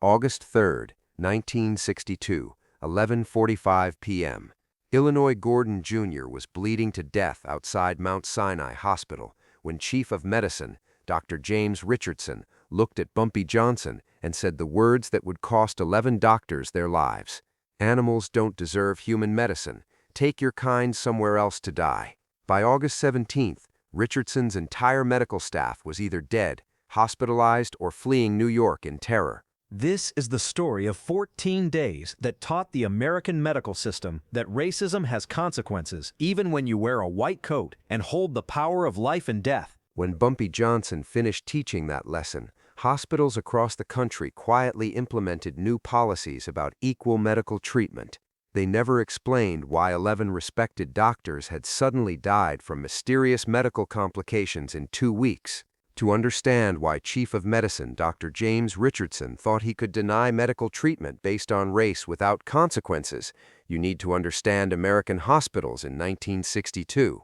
August 3, 1962, 11:45 p.m. Illinois Gordon Jr. was bleeding to death outside Mount Sinai Hospital when Chief of Medicine, Dr. James Richardson, looked at Bumpy Johnson and said the words that would cost 11 doctors their lives. "Animals don't deserve human medicine. Take your kind somewhere else to die." By August 17th, Richardson's entire medical staff was either dead, hospitalized, or fleeing New York in terror. This is the story of 14 days that taught the American medical system that racism has consequences even when you wear a white coat and hold the power of life and death. When Bumpy Johnson finished teaching that lesson, hospitals across the country quietly implemented new policies about equal medical treatment. They never explained why 11 respected doctors had suddenly died from mysterious medical complications in 2 weeks. To understand why Chief of Medicine Dr. James Richardson thought he could deny medical treatment based on race without consequences, you need to understand American hospitals in 1962.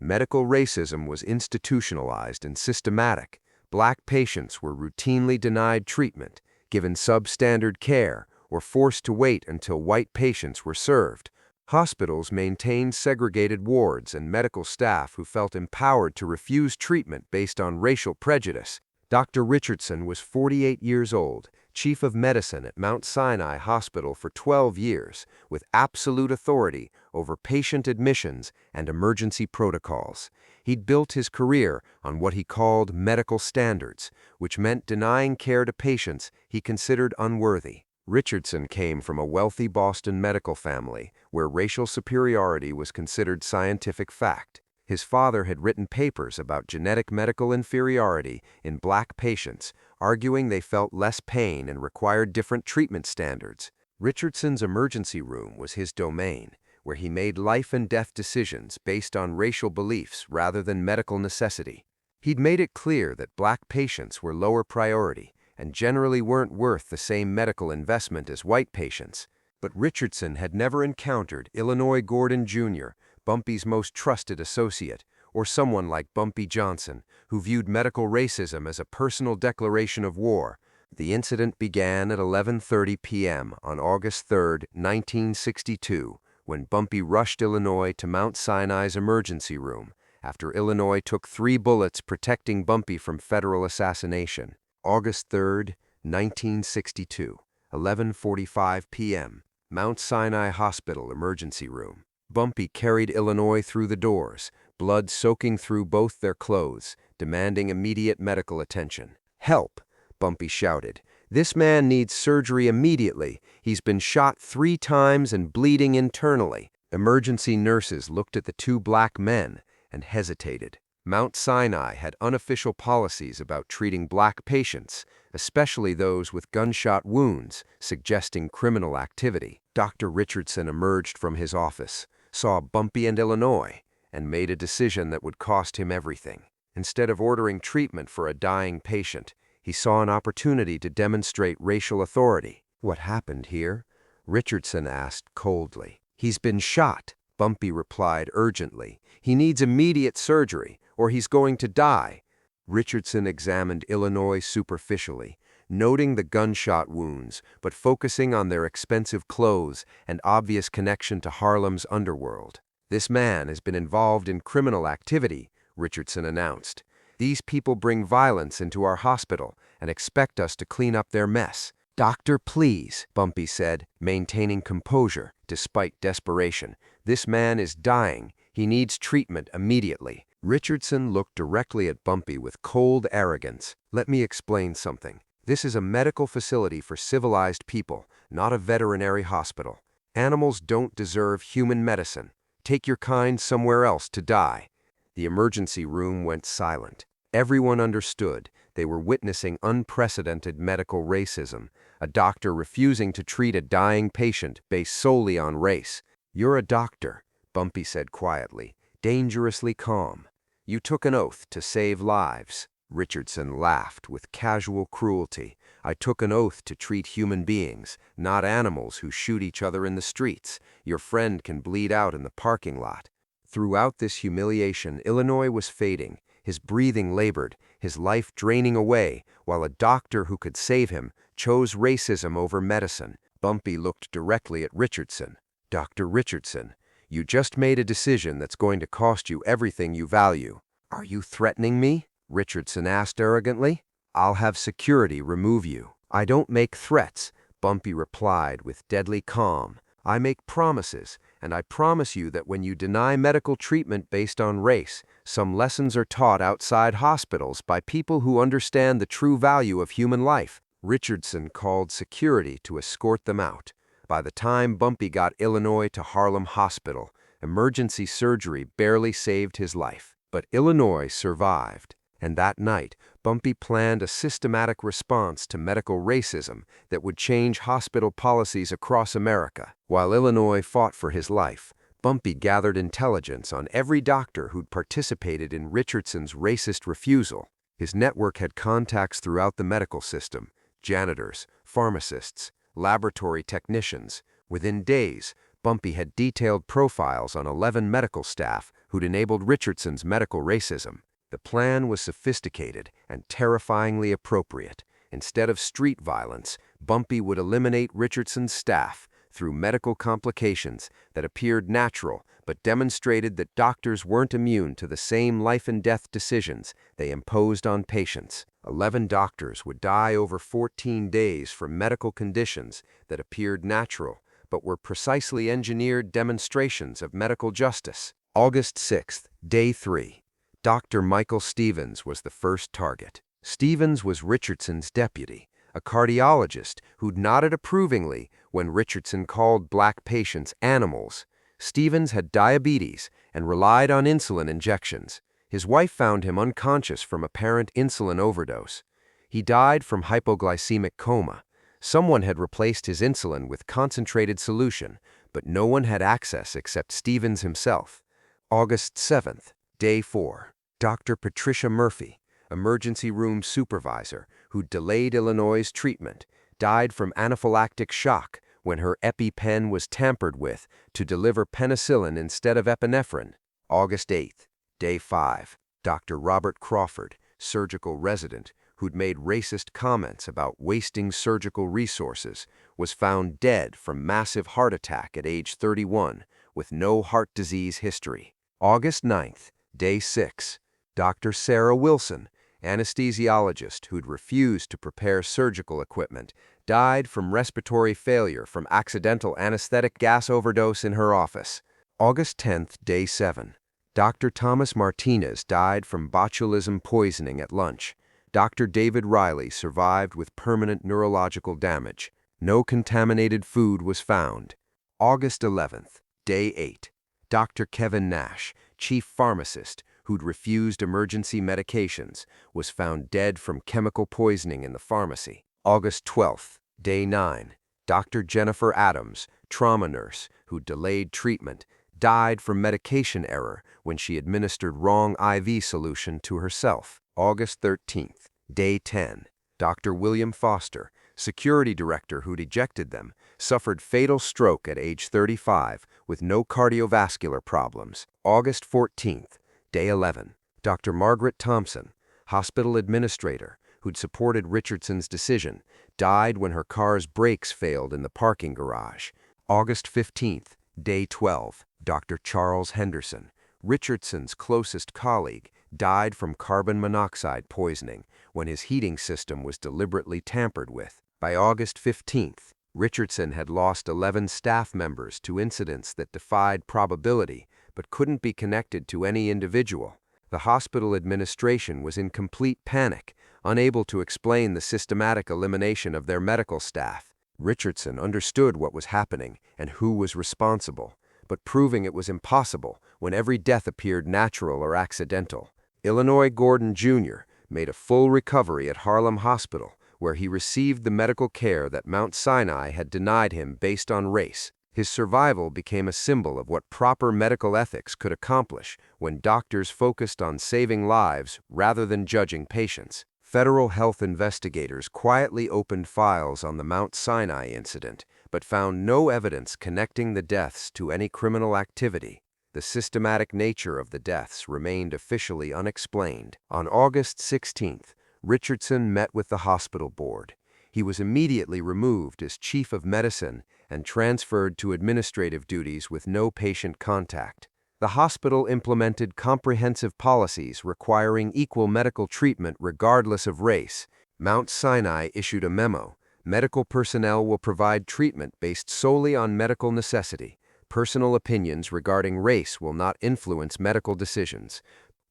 Medical racism was institutionalized and systematic. Black patients were routinely denied treatment, given substandard care, or forced to wait until white patients were served. Hospitals maintained segregated wards and medical staff who felt empowered to refuse treatment based on racial prejudice. Dr. Richardson was 48 years old, Chief of Medicine at Mount Sinai Hospital for 12 years, with absolute authority over patient admissions and emergency protocols. He'd built his career on what he called medical standards, which meant denying care to patients he considered unworthy. Richardson came from a wealthy Boston medical family where racial superiority was considered scientific fact. His father had written papers about genetic medical inferiority in black patients, arguing they felt less pain and required different treatment standards. Richardson's emergency room was his domain, where he made life and death decisions based on racial beliefs rather than medical necessity. He'd made it clear that black patients were lower priority and generally weren't worth the same medical investment as white patients. But Richardson had never encountered Illinois Gordon Jr., Bumpy's most trusted associate, or someone like Bumpy Johnson, who viewed medical racism as a personal declaration of war. The incident began at 11:30 p.m. on August 3, 1962, when Bumpy rushed Illinois to Mount Sinai's emergency room, after Illinois took 3 bullets protecting Bumpy from federal assassination. August 3, 1962, 11:45 p.m., Mount Sinai Hospital emergency room. Bumpy carried Illinois through the doors, blood soaking through both their clothes, demanding immediate medical attention. "Help!" Bumpy shouted. "This man needs surgery immediately. He's been shot 3 times and bleeding internally." Emergency nurses looked at the 2 black men and hesitated. Mount Sinai had unofficial policies about treating black patients, especially those with gunshot wounds, suggesting criminal activity. Dr. Richardson emerged from his office, saw Bumpy and Illinois, and made a decision that would cost him everything. Instead of ordering treatment for a dying patient, he saw an opportunity to demonstrate racial authority. "What happened here?" Richardson asked coldly. "He's been shot," Bumpy replied urgently. "He needs immediate surgery, or he's going to die." Richardson examined Illinois superficially, noting the gunshot wounds, but focusing on their expensive clothes and obvious connection to Harlem's underworld. "This man has been involved in criminal activity," Richardson announced. "These people bring violence into our hospital and expect us to clean up their mess." "Doctor, please," Bumpy said, maintaining composure despite desperation. "This man is dying. He needs treatment immediately." Richardson looked directly at Bumpy with cold arrogance. "Let me explain something. This is a medical facility for civilized people, not a veterinary hospital. Animals don't deserve human medicine. Take your kind somewhere else to die." The emergency room went silent. Everyone understood they were witnessing unprecedented medical racism, a doctor refusing to treat a dying patient based solely on race. "You're a doctor," Bumpy said quietly, dangerously calm. "You took an oath to save lives." Richardson laughed with casual cruelty. "I took an oath to treat human beings, not animals who shoot each other in the streets. Your friend can bleed out in the parking lot." Throughout this humiliation, Illinois was fading. His breathing labored, his life draining away, while a doctor who could save him chose racism over medicine. Bumpy looked directly at Richardson. Dr. Richardson, you just made a decision that's going to cost you everything you value. Are you threatening me? Richardson asked arrogantly. I'll have security remove you. I don't make threats, Bumpy replied with deadly calm. I make promises, and I promise you that when you deny medical treatment based on race, some lessons are taught outside hospitals by people who understand the true value of human life. Richardson called security to escort them out. By the time Bumpy got Illinois to Harlem Hospital, emergency surgery barely saved his life. But Illinois survived, and that night, Bumpy planned a systematic response to medical racism that would change hospital policies across America. While Illinois fought for his life, Bumpy gathered intelligence on every doctor who'd participated in Richardson's racist refusal. His network had contacts throughout the medical system: janitors, pharmacists, laboratory technicians. Within days, Bumpy had detailed profiles on 11 medical staff who'd enabled Richardson's medical racism. The plan was sophisticated and terrifyingly appropriate. Instead of street violence, Bumpy would eliminate Richardson's staff through medical complications that appeared natural but demonstrated that doctors weren't immune to the same life-and-death decisions they imposed on patients. 11 doctors would die over 14 days from medical conditions that appeared natural but were precisely engineered demonstrations of medical justice. August 6th, Day 3. Dr. Michael Stevens was the first target. Stevens was Richardson's deputy, a cardiologist who'd nodded approvingly when Richardson called black patients animals. Stevens had diabetes and relied on insulin injections. His wife found him unconscious from apparent insulin overdose. He died from hypoglycemic coma. Someone had replaced his insulin with concentrated solution, but no one had access except Stevens himself. August 7th, Day 4. Dr. Patricia Murphy, emergency room supervisor who delayed Illinois' treatment, died from anaphylactic shock when her EpiPen was tampered with to deliver penicillin instead of epinephrine. August 8th, Day 5. Dr. Robert Crawford, surgical resident who'd made racist comments about wasting surgical resources, was found dead from massive heart attack at age 31 with no heart disease history. August 9th, Day 6. Dr. Sarah Wilson, anesthesiologist who'd refused to prepare surgical equipment, died from respiratory failure from accidental anesthetic gas overdose in her office. August 10th, Day 7. Dr. Thomas Martinez died from botulism poisoning at lunch. Dr. David Riley survived with permanent neurological damage. No contaminated food was found. August 11th, Day 8. Dr. Kevin Nash, chief pharmacist who'd refused emergency medications, was found dead from chemical poisoning in the pharmacy. August 12th, Day 9. Dr. Jennifer Adams, trauma nurse who delayed treatment, died from medication error when she administered wrong IV solution to herself. August 13th, Day 10. Dr. William Foster, security director who'd ejected them, suffered fatal stroke at age 35 with no cardiovascular problems. August 14th, Day 11. Dr. Margaret Thompson, hospital administrator who'd supported Richardson's decision, died when her car's brakes failed in the parking garage. August 15th, Day 12. Dr. Charles Henderson, Richardson's closest colleague, died from carbon monoxide poisoning when his heating system was deliberately tampered with. By August 15th, Richardson had lost 11 staff members to incidents that defied probability but couldn't be connected to any individual. The hospital administration was in complete panic, unable to explain the systematic elimination of their medical staff. Richardson understood what was happening and who was responsible, but proving it was impossible when every death appeared natural or accidental. Illinois Gordon Jr. made a full recovery at Harlem Hospital, where he received the medical care that Mount Sinai had denied him based on race. His survival became a symbol of what proper medical ethics could accomplish when doctors focused on saving lives rather than judging patients. Federal health investigators quietly opened files on the Mount Sinai incident, but found no evidence connecting the deaths to any criminal activity. The systematic nature of the deaths remained officially unexplained. On August 16th, Richardson met with the hospital board. He was immediately removed as chief of medicine and transferred to administrative duties with no patient contact. The hospital implemented comprehensive policies requiring equal medical treatment regardless of race. Mount Sinai issued a memo. Medical personnel will provide treatment based solely on medical necessity. Personal opinions regarding race will not influence medical decisions.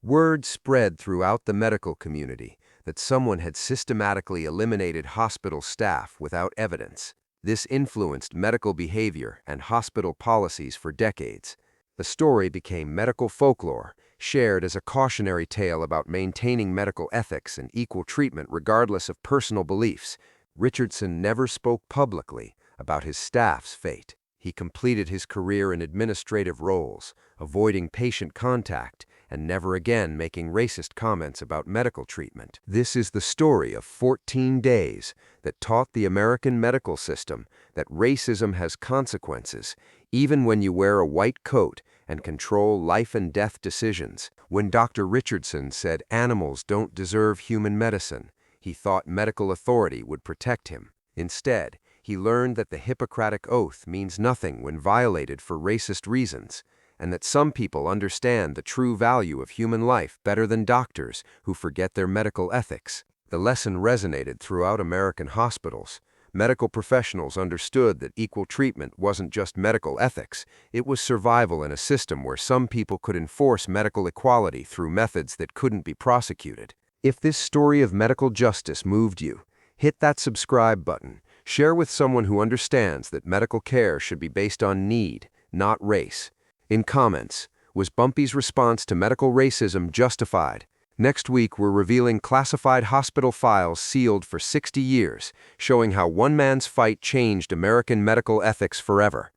Word spread throughout the medical community that someone had systematically eliminated hospital staff without evidence. This influenced medical behavior and hospital policies for decades. The story became medical folklore, shared as a cautionary tale about maintaining medical ethics and equal treatment regardless of personal beliefs. Richardson never spoke publicly about his staff's fate. He completed his career in administrative roles, avoiding patient contact, and never again making racist comments about medical treatment. This is the story of 14 days that taught the American medical system that racism has consequences, even when you wear a white coat and control life and death decisions. When Dr. Richardson said animals don't deserve human medicine, he thought medical authority would protect him. Instead, he learned that the Hippocratic Oath means nothing when violated for racist reasons, and that some people understand the true value of human life better than doctors who forget their medical ethics. The lesson resonated throughout American hospitals. Medical professionals understood that equal treatment wasn't just medical ethics, it was survival in a system where some people could enforce medical equality through methods that couldn't be prosecuted. If this story of medical justice moved you, hit that subscribe button. Share with someone who understands that medical care should be based on need, not race. In comments, was Bumpy's response to medical racism justified? Next week, we're revealing classified hospital files sealed for 60 years, showing how one man's fight changed American medical ethics forever.